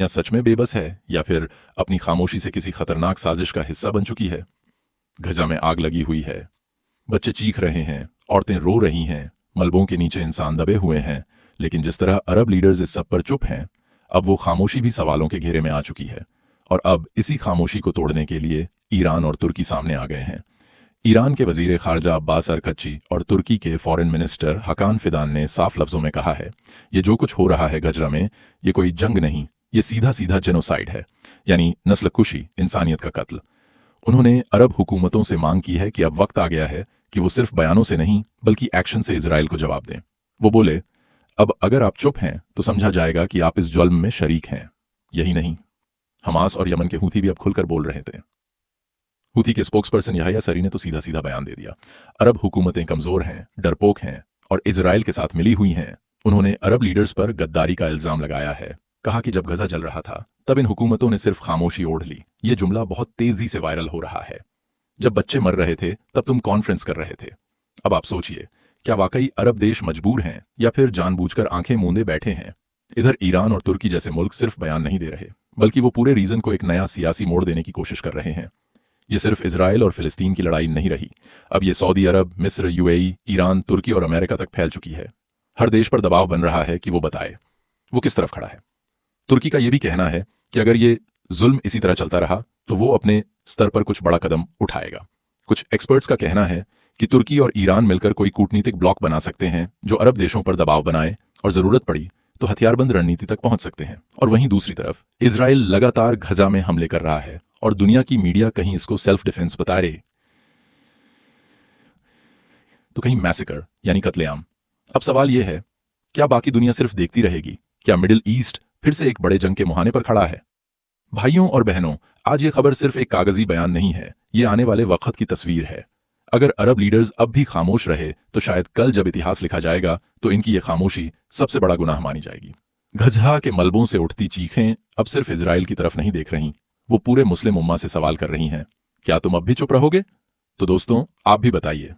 या सच में बेबस है या फिर अपनी खामोशी से किसी खतरनाक साजिश का हिस्सा बन चुकी है। गजा में आग लगी हुई है, बच्चे चीख रहे हैं, औरतें रो रही हैं, मलबों के नीचे इंसान दबे हुए हैं, लेकिन जिस तरह अरब लीडर्स इस सब पर चुप हैं, अब वो खामोशी भी सवालों के घेरे में आ चुकी है। और अब इसी खामोशी को तोड़ने के लिए ईरान और तुर्की सामने आ गए हैं। ईरान के वजीर खारजा अब्बास अरकच्ची और तुर्की के फॉरेन मिनिस्टर हकान फिदान ने साफ लफ्जों में कहा है, ये जो कुछ हो रहा है गजरा में, ये कोई जंग नहीं, ये सीधा सीधा जेनोसाइड है, यानी नस्ल कुशी, इंसानियत का कत्ल। उन्होंने अरब हुकूमतों से मांग की है कि अब वक्त आ गया है कि वो सिर्फ बयानों से नहीं बल्कि एक्शन से इजराइल को जवाब दें। वो बोले, अब अगर आप चुप हैं तो समझा जाएगा कि आप इस जुल्म में शरीक हैं। यही नहीं, हमास और यमन के हूथी भी अब खुलकर बोल रहे थे। हूथी के स्पोक्सपर्सन यहया सरी ने तो सीधा सीधा बयान दे दिया, अरब हुकूमतें कमजोर हैं, डरपोक हैं और इजराइल के साथ मिली हुई हैं। उन्होंने अरब लीडर्स पर गद्दारी का इल्जाम लगाया है। कहा कि जब गजा जल रहा था तब इन हुकूमतों ने सिर्फ खामोशी ओढ़ ली। ये जुमला बहुत तेजी से वायरल हो रहा है। जब बच्चे मर रहे थे तब तुम कॉन्फ्रेंस कर रहे थे। अब आप सोचिए, क्या वाकई अरब देश मजबूर हैं या फिर जानबूझकर आंखें मूंदे बैठे हैं? इधर ईरान और तुर्की जैसे मुल्क सिर्फ बयान नहीं दे रहे, बल्कि वो पूरे रीजन को एक नया सियासी मोड़ देने की कोशिश कर रहे हैं। ये सिर्फ इजराइल और फिलिस्तीन की लड़ाई नहीं रही, अब ये सऊदी अरब, मिस्र, यूएई, ईरान, तुर्की और अमेरिका तक फैल चुकी है। हर देश पर दबाव बन रहा है कि वो बताए वो किस तरफ खड़ा है। तुर्की का यह भी कहना है कि अगर ये जुल्म इसी तरह चलता रहा तो वो अपने स्तर पर कुछ बड़ा कदम उठाएगा। कुछ एक्सपर्ट्स का कहना है कि तुर्की और ईरान मिलकर कोई कूटनीतिक ब्लॉक बना सकते हैं जो अरब देशों पर दबाव बनाए और जरूरत पड़ी तो हथियारबंद रणनीति तक पहुंच सकते हैं। और वहीं दूसरी तरफ इजराइल लगातार गजा में हमले कर रहा है और दुनिया की मीडिया कहीं इसको सेल्फ डिफेंस बता रही तो कहीं मैसेकर यानी कत्लेआम। अब सवाल यह है, क्या बाकी दुनिया सिर्फ देखती रहेगी? क्या मिडिल ईस्ट फिर से एक बड़े जंग के मुहाने पर खड़ा है? भाइयों और बहनों, आज ये खबर सिर्फ एक कागजी बयान नहीं है, ये आने वाले वक्त की तस्वीर है। अगर अरब लीडर्स अब भी खामोश रहे तो शायद कल जब इतिहास लिखा जाएगा तो इनकी ये खामोशी सबसे बड़ा गुनाह मानी जाएगी। गजा के मलबों से उठती चीखें अब सिर्फ इजराइल की तरफ नहीं देख रही, वो पूरे मुस्लिम उम्मा से सवाल कर रही हैं, क्या तुम अब भी चुप रहोगे? तो दोस्तों, आप भी बताइए,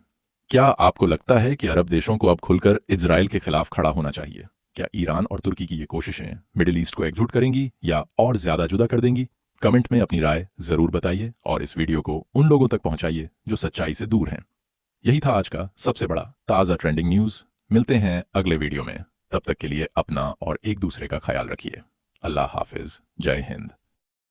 क्या आपको लगता है कि अरब देशों को अब खुलकर इजराइल के खिलाफ खड़ा होना चाहिए? क्या ईरान और तुर्की की ये कोशिशें मिडिल ईस्ट को एकजुट करेंगी या और ज्यादा जुदा कर देंगी? कमेंट में अपनी राय जरूर बताइए और इस वीडियो को उन लोगों तक पहुंचाइए जो सच्चाई से दूर हैं। यही था आज का सबसे बड़ा ताजा ट्रेंडिंग न्यूज। मिलते हैं अगले वीडियो में, तब तक के लिए अपना और एक दूसरे का ख्याल रखिए। अल्लाह हाफिज, जय हिंद।